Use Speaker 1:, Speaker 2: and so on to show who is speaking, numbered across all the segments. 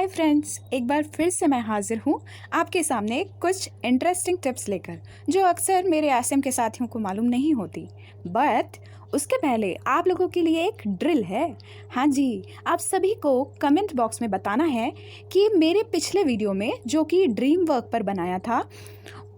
Speaker 1: Hi friends, एक बार फिर से मैं हाजिर हूँ आपके सामने कुछ इंटरेस्टिंग टिप्स लेकर जो अक्सर मेरे एसएम के साथियों को मालूम नहीं होती। बट उसके पहले आप लोगों के लिए एक ड्रिल है। हाँ जी, आप सभी को कमेंट बॉक्स में बताना है कि मेरे पिछले वीडियो में जो कि ड्रीम वर्क पर बनाया था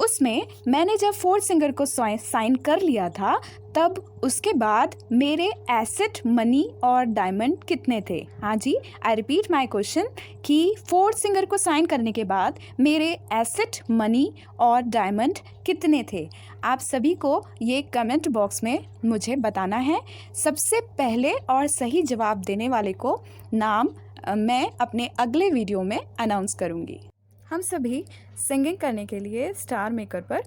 Speaker 1: उसमें मैंने जब फोर्थ सिंगर को साइन कर लिया था तब उसके बाद मेरे एसेट, मनी और डायमंड कितने थे। हाँ जी, आई रिपीट माय क्वेश्चन कि फोर्थ सिंगर को साइन करने के बाद मेरे एसेट, मनी और डायमंड कितने थे। आप सभी को ये कमेंट बॉक्स में मुझे बताना है। सबसे पहले और सही जवाब देने वाले को नाम मैं अपने अगले वीडियो में अनाउंस करूँगी। हम सभी सिंगिंग करने के लिए स्टार मेकर पर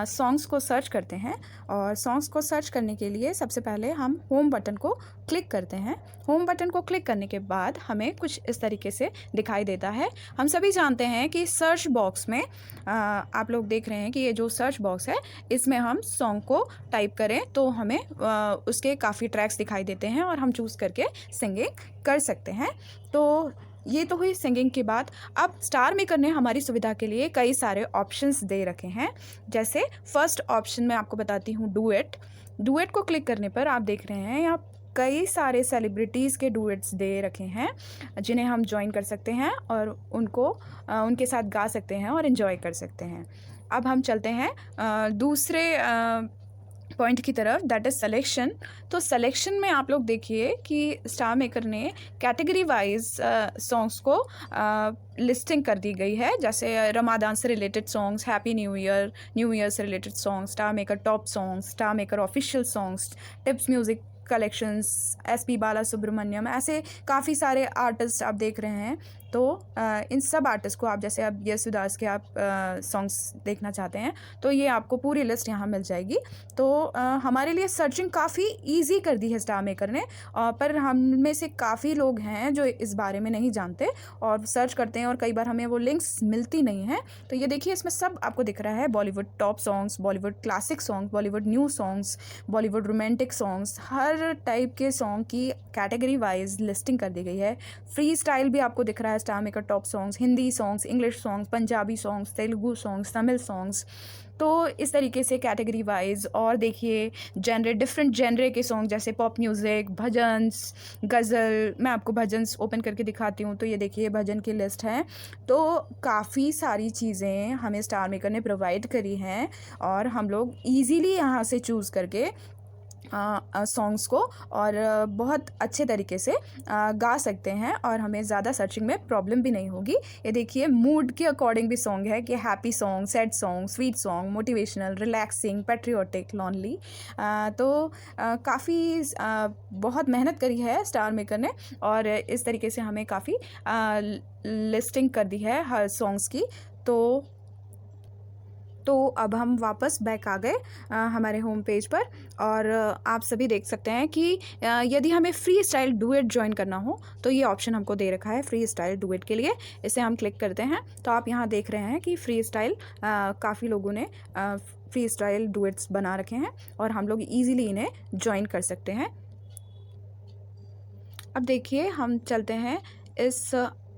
Speaker 1: सॉन्ग्स को सर्च करते हैं और सॉन्ग्स को सर्च करने के लिए सबसे पहले हम होम बटन को क्लिक करते हैं। होम बटन को क्लिक करने के बाद हमें कुछ इस तरीके से दिखाई देता है। हम सभी जानते हैं कि सर्च बॉक्स में आप लोग देख रहे हैं कि ये जो सर्च बॉक्स है इसमें हम सॉन्ग को टाइप करें तो हमें उसके काफ़ी ट्रैक्स दिखाई देते हैं और हम चूज़ करके सिंगिंग कर सकते हैं। तो ये तो हुई सिंगिंग की बात। अब स्टार मेकर ने हमारी सुविधा के लिए कई सारे ऑप्शंस दे रखे हैं। जैसे फर्स्ट ऑप्शन मैं आपको बताती हूँ, डुएट। डुएट को क्लिक करने पर आप देख रहे हैं यहाँ कई सारे सेलिब्रिटीज़ के डुएट्स दे रखे हैं जिन्हें हम ज्वाइन कर सकते हैं और उनके साथ गा सकते हैं और इन्जॉय कर सकते हैं। अब हम चलते हैं दूसरे पॉइंट की तरफ, दैट इज़ सिलेक्शन। तो सिलेक्शन में आप लोग देखिए कि स्टार मेकर ने कैटेगरी वाइज सॉन्ग्स को लिस्टिंग कर दी गई है। जैसे रमादान से related songs, happy new year से related songs, Starmaker top songs, Starmaker official songs, Tips music collections, S P Bala Subrahmanyam, ऐसे काफ़ी सारे आर्टिस्ट आप देख रहे हैं। तो इन सब आर्टिस्ट को आप, जैसे अब येसुदास के आप सॉन्ग्स देखना चाहते हैं तो ये आपको पूरी लिस्ट यहाँ मिल जाएगी। तो हमारे लिए सर्चिंग काफ़ी इजी कर दी है स्टार मेकर ने, पर हम में से काफ़ी लोग हैं जो इस बारे में नहीं जानते और सर्च करते हैं और कई बार हमें वो लिंक्स मिलती नहीं हैं। तो ये देखिए, इसमें सब आपको दिख रहा है, Bollywood top songs, Bollywood classic songs, Bollywood new songs, Bollywood romantic songs, हर टाइप के सॉन्ग की कैटेगरी वाइज लिस्टिंग कर दी गई है। फ्री स्टाइल भी आपको दिख रहा है, star maker top songs, Hindi songs, English songs, Punjabi songs, Telugu songs, Tamil songs. तो इस तरीके से कैटेगरी वाइज। और देखिए जेनरे, डिफरेंट जेनरे के सॉन्ग जैसे पॉप म्यूज़िक, भजन्स, गज़ल। मैं आपको भजन्स ओपन करके दिखाती हूँ। तो ये देखिए भजन की लिस्ट है। तो काफ़ी सारी चीज़ें हमें स्टार मेकर ने प्रोवाइड करी हैं और हम लोग ईज़िली यहाँ से चूज़ करके सॉन्ग्स को और बहुत अच्छे तरीके से गा सकते हैं और हमें ज़्यादा सर्चिंग में प्रॉब्लम भी नहीं होगी। ये देखिए मूड के अकॉर्डिंग भी सॉन्ग है कि happy song, sad song, sweet song, motivational, relaxing, patriotic, lonely. तो काफ़ी बहुत मेहनत करी है स्टार मेकर ने और इस तरीके से हमें काफ़ी लिस्टिंग कर दी है हर सॉन्ग्स की। तो अब हम वापस बैक आ गए हमारे होम पेज पर और आप सभी देख सकते हैं कि यदि हमें फ्री स्टाइल डुएट ज्वाइन करना हो तो ये ऑप्शन हमको दे रखा है फ्री स्टाइल डुएट के लिए। इसे हम क्लिक करते हैं तो आप यहाँ देख रहे हैं कि फ्री स्टाइल काफ़ी लोगों ने फ्री स्टाइल डुएट्स बना रखे हैं और हम लोग ईज़िली इन्हें ज्वाइन कर सकते हैं। अब देखिए हम चलते हैं इस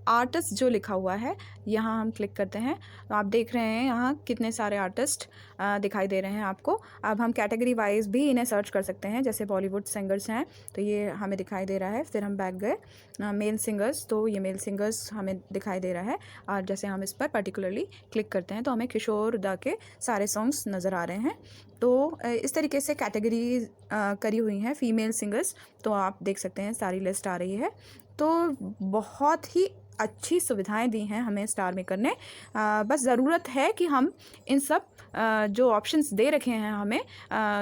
Speaker 1: आर्टिस्ट जो लिखा हुआ है, यहाँ हम क्लिक करते हैं तो आप देख रहे हैं यहाँ कितने सारे आर्टिस्ट दिखाई दे रहे हैं आपको। अब हम कैटेगरी वाइज भी इन्हें सर्च कर सकते हैं। जैसे बॉलीवुड सिंगर्स हैं तो ये हमें दिखाई दे रहा है। फिर हम बैक गए मेल सिंगर्स, तो ये मेल सिंगर्स हमें दिखाई दे रहा है। और जैसे हम इस पर पर्टिकुलरली क्लिक करते हैं तो हमें किशोर दा के सारे सॉन्ग्स नज़र आ रहे हैं। तो इस तरीके से कैटेगरी करी हुई हैं फीमेल सिंगर्स। तो आप देख सकते हैं सारी लिस्ट आ रही है। तो बहुत ही अच्छी सुविधाएं दी हैं हमें स्टार मेकर ने। बस ज़रूरत है कि हम इन सब जो ऑप्शंस दे रखे हैं हमें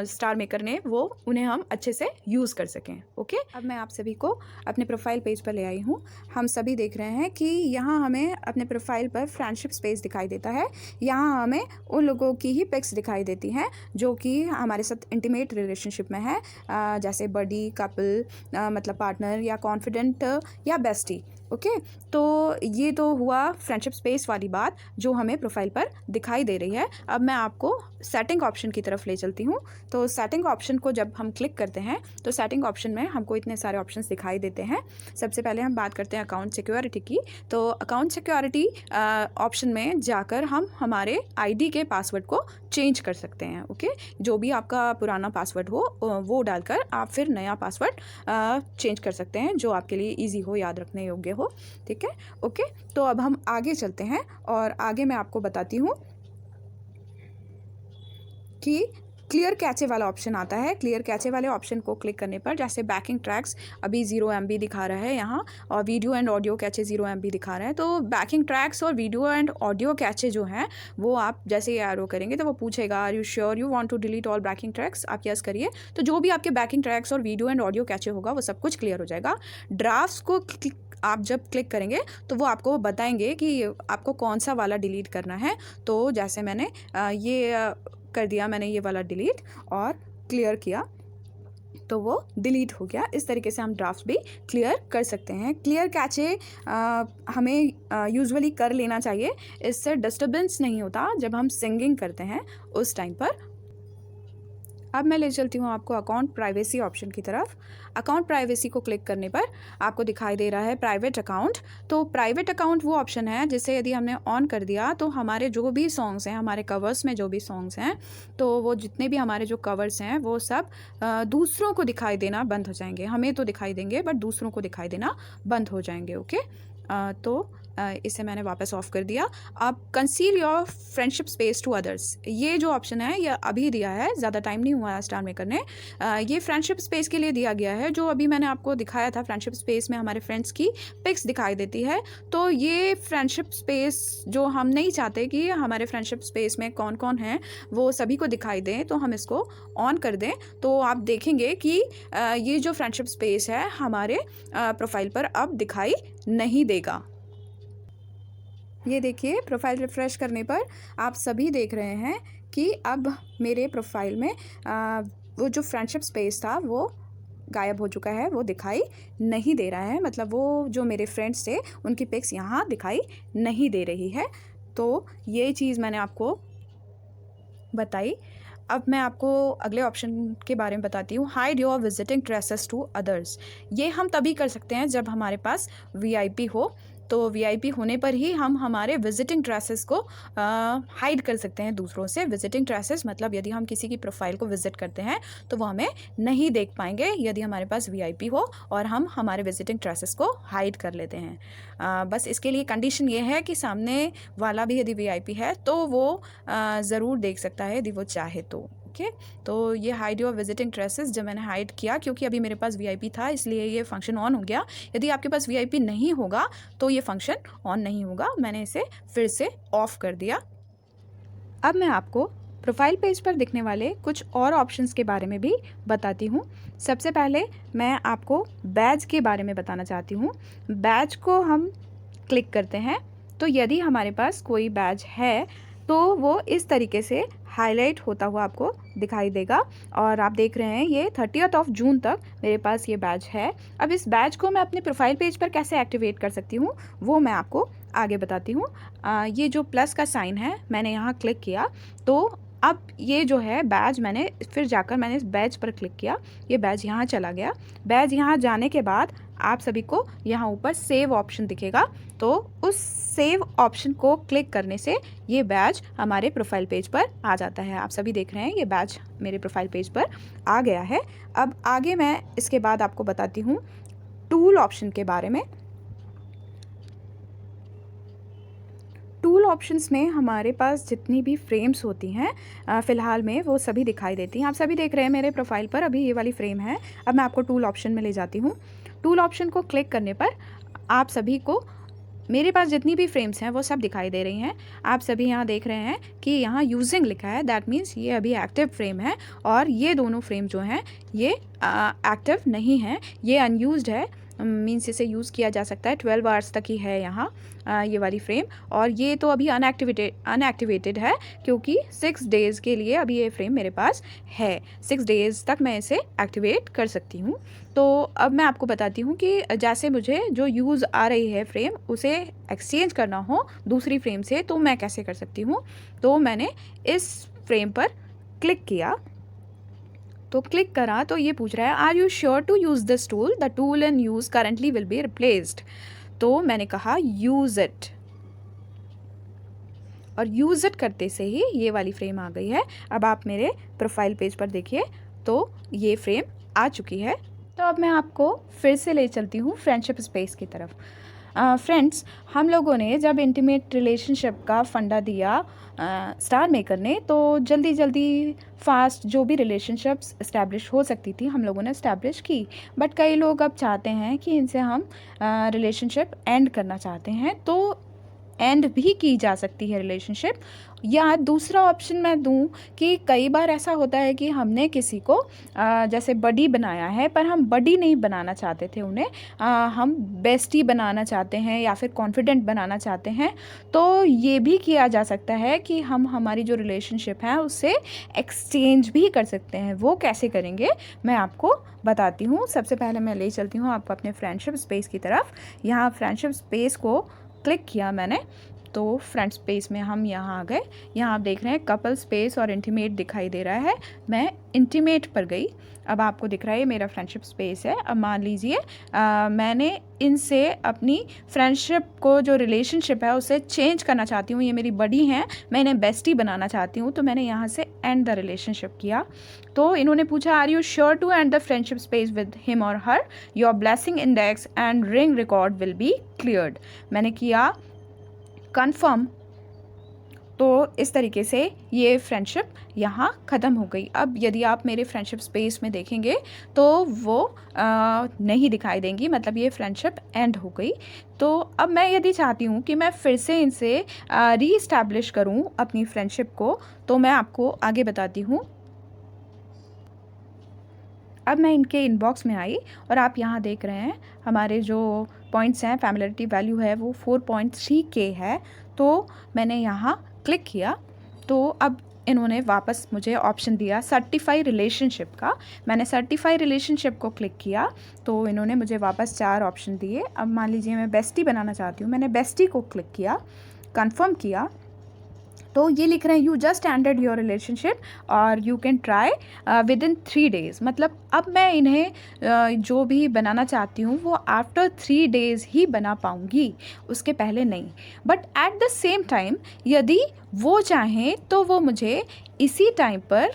Speaker 1: स्टार मेकर ने, वो उन्हें हम अच्छे से यूज़ कर सकें। ओके, अब मैं आप सभी को अपने प्रोफाइल पेज पर ले आई हूँ। हम सभी देख रहे हैं कि यहाँ हमें अपने प्रोफाइल पर फ्रेंडशिप स्पेस दिखाई देता है। यहाँ हमें उन लोगों की ही पिक्स दिखाई देती हैं जो कि हमारे साथ इंटीमेट रिलेशनशिप में है, जैसे बडी, कपल, मतलब पार्टनर या कॉन्फिडेंट या बेस्टी। ओके, तो ये तो हुआ फ्रेंडशिप स्पेस वाली बात जो हमें प्रोफाइल पर दिखाई दे रही है। अब मैं आपको सेटिंग ऑप्शन की तरफ ले चलती हूँ। तो सेटिंग ऑप्शन को जब हम क्लिक करते हैं तो सेटिंग ऑप्शन में हमको इतने सारे ऑप्शंस दिखाई देते हैं। सबसे पहले हम बात करते हैं अकाउंट सिक्योरिटी की। तो अकाउंट सिक्योरिटी ऑप्शन में जाकर हम हमारे आईडी के पासवर्ड को चेंज कर सकते हैं। ओके, जो भी आपका पुराना पासवर्ड हो वो डालकर आप फिर नया पासवर्ड चेंज कर सकते हैं जो आपके लिए ईजी हो, याद रखने योग्य हो। ठीक है, ओके, तो अब हम आगे चलते हैं और आगे मैं आपको बताती हूँ कि क्लियर कैचे वाला ऑप्शन आता है। क्लियर कैचे वाले ऑप्शन को क्लिक करने पर जैसे बैकिंग ट्रैक्स अभी 0 MB दिखा रहा है यहाँ, और video and audio cache 0 MB दिखा रहा है। तो बैकिंग ट्रैक्स और वीडियो एंड ऑडियो कैचे जो हैं वो आप जैसे एरो करेंगे तो वो पूछेगा are you sure you want to delete all backing tracks. आप यस करिए तो जो भी आपके बैकिंग ट्रैक्स और वीडियो एंड ऑडियो कैचे होगा वो सब कुछ क्लियर हो जाएगा। ड्राफ्ट्स को आप जब क्लिक करेंगे तो वो आपको बताएंगे कि आपको कौन सा वाला डिलीट करना है। तो जैसे मैंने ये कर दिया, मैंने ये वाला डिलीट और क्लियर किया तो वो डिलीट हो गया। इस तरीके से हम ड्राफ्ट भी क्लियर कर सकते हैं। क्लियर कैचे हमें यूजुअली कर लेना चाहिए, इससे डिस्टर्बेंस नहीं होता जब हम सिंगिंग करते हैं उस टाइम पर। अब मैं ले चलती हूँ आपको अकाउंट प्राइवेसी ऑप्शन की तरफ। अकाउंट प्राइवेसी को क्लिक करने पर आपको दिखाई दे रहा है प्राइवेट अकाउंट। तो प्राइवेट अकाउंट वो ऑप्शन है जिसे यदि हमने ऑन कर दिया तो हमारे जो भी सॉन्ग्स हैं, हमारे कवर्स में जो भी सॉन्ग्स हैं, तो वो जितने भी हमारे जो कवर्स हैं वो सब दूसरों को दिखाई देना बंद हो जाएंगे। हमें तो दिखाई देंगे बट दूसरों को दिखाई देना बंद हो जाएंगे। ओके, तो इसे मैंने वापस ऑफ कर दिया। अब conceal your friendship space to others, ये जो ऑप्शन है ये अभी दिया है, ज़्यादा टाइम नहीं हुआ है स्टार्ट में करने। ये फ्रेंडशिप स्पेस के लिए दिया गया है। जो अभी मैंने आपको दिखाया था फ्रेंडशिप स्पेस में हमारे फ्रेंड्स की पिक्स दिखाई देती है, तो ये फ्रेंडशिप स्पेस जो हम नहीं चाहते कि हमारे फ्रेंडशिप स्पेस में कौन कौन है वो सभी को दिखाई दें, तो हम इसको ऑन कर दें तो आप देखेंगे कि ये जो फ्रेंडशिप स्पेस है हमारे प्रोफाइल पर अब दिखाई नहीं देगा। ये देखिए, प्रोफाइल रिफ़्रेश करने पर आप सभी देख रहे हैं कि अब मेरे प्रोफाइल में वो जो फ्रेंडशिप स्पेस था वो गायब हो चुका है, वो दिखाई नहीं दे रहा है। मतलब वो जो मेरे फ्रेंड्स थे उनकी पिक्स यहाँ दिखाई नहीं दे रही है। तो ये चीज़ मैंने आपको बताई। अब मैं आपको अगले ऑप्शन के बारे में बताती हूँ, hide your visiting traces to others. ये हम तभी कर सकते हैं जब हमारे पास VIP हो। तो VIP होने पर ही हम हमारे विजिटिंग ट्रेसेस को हाइड कर सकते हैं दूसरों से। विजिटिंग ट्रेसेस मतलब यदि हम किसी की प्रोफाइल को विजिट करते हैं तो वो हमें नहीं देख पाएंगे यदि हमारे पास VIP हो और हम हमारे विजिटिंग ट्रेसेस को हाइड कर लेते हैं। बस इसके लिए कंडीशन ये है कि सामने वाला भी यदि VIP है तो वो ज़रूर देख सकता है यदि वो चाहे तो। ओके, तो ये हाइड योर विजिटिंग ट्रेसेस जब मैंने हाइड किया, क्योंकि अभी मेरे पास VIP था इसलिए ये फंक्शन ऑन हो गया। यदि आपके पास VIP नहीं होगा तो ये फंक्शन ऑन नहीं होगा। मैंने इसे फिर से ऑफ कर दिया। अब मैं आपको प्रोफाइल पेज पर दिखने वाले कुछ और ऑप्शंस के बारे में भी बताती हूँ। सबसे पहले मैं आपको बैज के बारे में बताना चाहती हूँ। बैज को हम क्लिक करते हैं तो यदि हमारे पास कोई बैज है तो वो इस तरीके से हाईलाइट होता हुआ आपको दिखाई देगा। और आप देख रहे हैं ये 30 जून तक मेरे पास ये बैज है। अब इस बैज को मैं अपने प्रोफाइल पेज पर कैसे एक्टिवेट कर सकती हूँ वो मैं आपको आगे बताती हूँ। ये जो प्लस का साइन है मैंने यहाँ क्लिक किया तो अब ये जो है बैज, मैंने फिर जाकर मैंने इस बैज पर क्लिक किया, ये बैज यहाँ चला गया। बैज यहाँ जाने के बाद आप सभी को यहाँ ऊपर सेव ऑप्शन दिखेगा, तो उस सेव ऑप्शन को क्लिक करने से ये बैज हमारे प्रोफाइल पेज पर आ जाता है। आप सभी देख रहे हैं ये बैज मेरे प्रोफाइल पेज पर आ गया है। अब आगे मैं इसके बाद आपको बताती हूँ टूल ऑप्शन के बारे में। टूल ऑप्शंस में हमारे पास जितनी भी फ्रेम्स होती हैं फ़िलहाल में वो सभी दिखाई देती हैं। आप सभी देख रहे हैं मेरे प्रोफाइल पर अभी ये वाली फ्रेम है। अब मैं आपको टूल ऑप्शन में ले जाती हूँ। टूल ऑप्शन को क्लिक करने पर आप सभी को मेरे पास जितनी भी फ्रेम्स हैं वो सब दिखाई दे रही हैं। आप सभी यहाँ देख रहे हैं कि यहाँ यूजिंग लिखा है, दैट मीन्स ये अभी एक्टिव फ्रेम है। और ये दोनों फ्रेम जो हैं ये एक्टिव नहीं हैं, ये अनयूज्ड है। मीन्स इसे यूज़ किया जा सकता है 12 आवर्स तक ही है यहाँ ये वाली फ्रेम। और ये तो अभी अनएक्टिवेटेड है क्योंकि 6 डेज़ के लिए अभी ये फ्रेम मेरे पास है। 6 डेज़ तक मैं इसे एक्टिवेट कर सकती हूँ। तो अब मैं आपको बताती हूँ कि जैसे मुझे जो यूज़ आ रही है फ्रेम उसे एक्सचेंज करना हो दूसरी फ्रेम से तो मैं कैसे कर सकती हूँ। तो मैंने इस फ्रेम पर क्लिक किया, तो क्लिक करा तो ये पूछ रहा है are you sure to use this tool, the tool in use currently will be replaced. तो मैंने कहा यूज़ इट, और यूज़ इट करते से ही ये वाली फ्रेम आ गई है। अब आप मेरे प्रोफाइल पेज पर देखिए तो ये फ्रेम आ चुकी है। तो अब मैं आपको फिर से ले चलती हूँ फ्रेंडशिप स्पेस की तरफ। फ्रेंड्स, हम लोगों ने जब इंटीमेट रिलेशनशिप का फंडा दिया स्टार मेकर ने, तो जल्दी जल्दी फास्ट जो भी रिलेशनशिप्स इस्टेब्लिश हो सकती थी हम लोगों ने इस्टेब्लिश की। बट कई लोग अब चाहते हैं कि इनसे हम रिलेशनशिप एंड करना चाहते हैं, तो एंड भी की जा सकती है रिलेशनशिप। या दूसरा ऑप्शन मैं दूं कि कई बार ऐसा होता है कि हमने किसी को जैसे बडी बनाया है पर हम बडी नहीं बनाना चाहते थे उन्हें, हम बेस्टी बनाना चाहते हैं या फिर कॉन्फिडेंट बनाना चाहते हैं। तो ये भी किया जा सकता है कि हम हमारी जो रिलेशनशिप है उससे एक्सचेंज भी कर सकते हैं। वो कैसे करेंगे मैं आपको बताती हूँ। सबसे पहले मैं ले चलती हूँ आपको अपने फ्रेंडशिप स्पेस की तरफ। यहाँ फ्रेंडशिप स्पेस को क्लिक किया मैंने, तो फ्रेंड स्पेस में हम यहाँ आ गए। यहाँ आप देख रहे हैं कपल स्पेस और इंटीमेट दिखाई दे रहा है। मैं इंटीमेट पर गई, अब आपको दिख रहा है ये मेरा फ्रेंडशिप स्पेस है। अब मान लीजिए मैंने इनसे अपनी फ्रेंडशिप को जो रिलेशनशिप है उसे चेंज करना चाहती हूँ। ये मेरी बडी हैं, मैं इन्हें बेस्टी बनाना चाहती हूँ। तो मैंने यहाँ से एंड द रिलेशनशिप किया। तो इन्होंने पूछा are you sure to end the friendship space with him or her, your blessing index and ring record will be cleared. मैंने किया कन्फर्म। तो इस तरीके से ये फ्रेंडशिप यहाँ ख़त्म हो गई। अब यदि आप मेरे फ्रेंडशिप स्पेस में देखेंगे तो वो नहीं दिखाई देंगी, मतलब ये फ्रेंडशिप एंड हो गई। तो अब मैं यदि चाहती हूँ कि मैं फिर से इनसे रीइस्टैब्लिश करूँ अपनी फ्रेंडशिप को, तो मैं आपको आगे बताती हूँ। अब मैं इनके इनबॉक्स में आई और आप यहाँ देख रहे हैं हमारे जो पॉइंट्स हैं, फैमिलियरिटी वैल्यू है वो 4.3K है। तो मैंने यहाँ क्लिक किया तो अब इन्होंने वापस मुझे ऑप्शन दिया सर्टिफाई रिलेशनशिप का। मैंने सर्टिफाई रिलेशनशिप को क्लिक किया तो इन्होंने मुझे वापस 4 ऑप्शन दिए। अब मान लीजिए मैं बेस्टी बनाना चाहती हूँ, मैंने बेस्टी को क्लिक किया, कंफर्म किया, तो ये लिख रहे हैं you just ended your relationship और you can try within 3 days. मतलब अब मैं इन्हें जो भी बनाना चाहती हूँ वो आफ्टर 3 डेज़ ही बना पाऊँगी, उसके पहले नहीं। But at the same time यदि वो चाहें तो वो मुझे इसी टाइम पर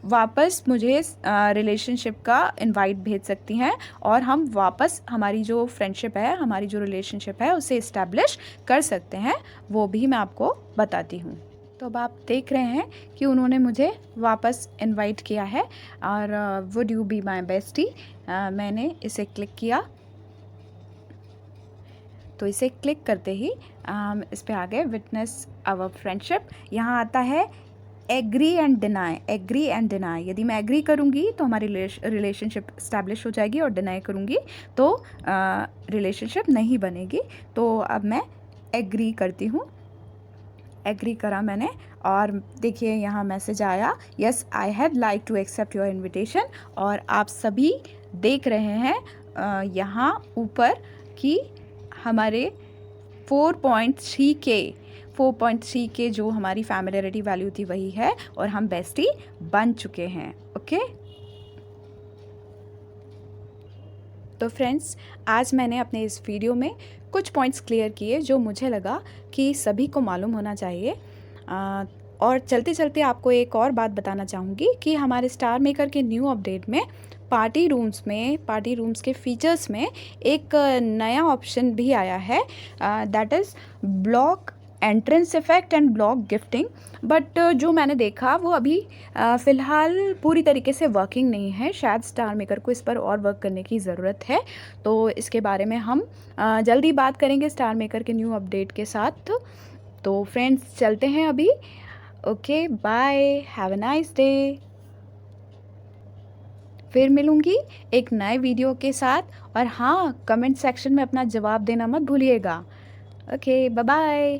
Speaker 1: वापस मुझे रिलेशनशिप का इनवाइट भेज सकती हैं और हम वापस हमारी जो फ्रेंडशिप है, हमारी जो रिलेशनशिप है उसे इस्टेब्लिश कर सकते हैं। वो भी मैं आपको बताती हूँ। तो अब आप देख रहे हैं कि उन्होंने मुझे वापस इनवाइट किया है और would you be my bestie, मैंने इसे क्लिक किया। तो इसे क्लिक करते ही इस पे आ गए विटनेस आवर फ्रेंडशिप। यहाँ आता है agree and deny, agree and deny. यदि मैं एग्री करूँगी तो हमारी रिलेशनशिप इस्टेब्लिश हो जाएगी और डिनाई करूँगी तो रिलेशनशिप नहीं बनेगी। तो अब मैं एग्री करती हूँ, एग्री करा मैंने और देखिए यहाँ मैसेज आया yes I had like to accept your invitation. और आप सभी देख रहे हैं यहाँ ऊपर कि हमारे 4.3K जो हमारी फैमिलियरिटी वैल्यू थी वही है और हम बेस्टी बन चुके हैं। ओके तो फ्रेंड्स, आज मैंने अपने इस वीडियो में कुछ पॉइंट्स क्लियर किए जो मुझे लगा कि सभी को मालूम होना चाहिए। और चलते चलते आपको एक और बात बताना चाहूँगी कि हमारे स्टार मेकर के न्यू अपडेट में पार्टी रूम्स के फीचर्स में एक नया ऑप्शन भी आया है, that is block entrance effect and block gifting. But जो मैंने देखा वो अभी फ़िलहाल पूरी तरीके से वर्किंग नहीं है, शायद स्टार मेकर को इस पर और वर्क करने की ज़रूरत है। तो इसके बारे में हम जल्दी बात करेंगे स्टार मेकर के न्यू अपडेट के साथ। तो फ्रेंड्स चलते हैं अभी। Okay bye, have a nice day. फिर मिलूँगी एक नए वीडियो के साथ। और हाँ, कमेंट सेक्शन में अपना जवाब देना मत भूलिएगा। Okay, bye bye.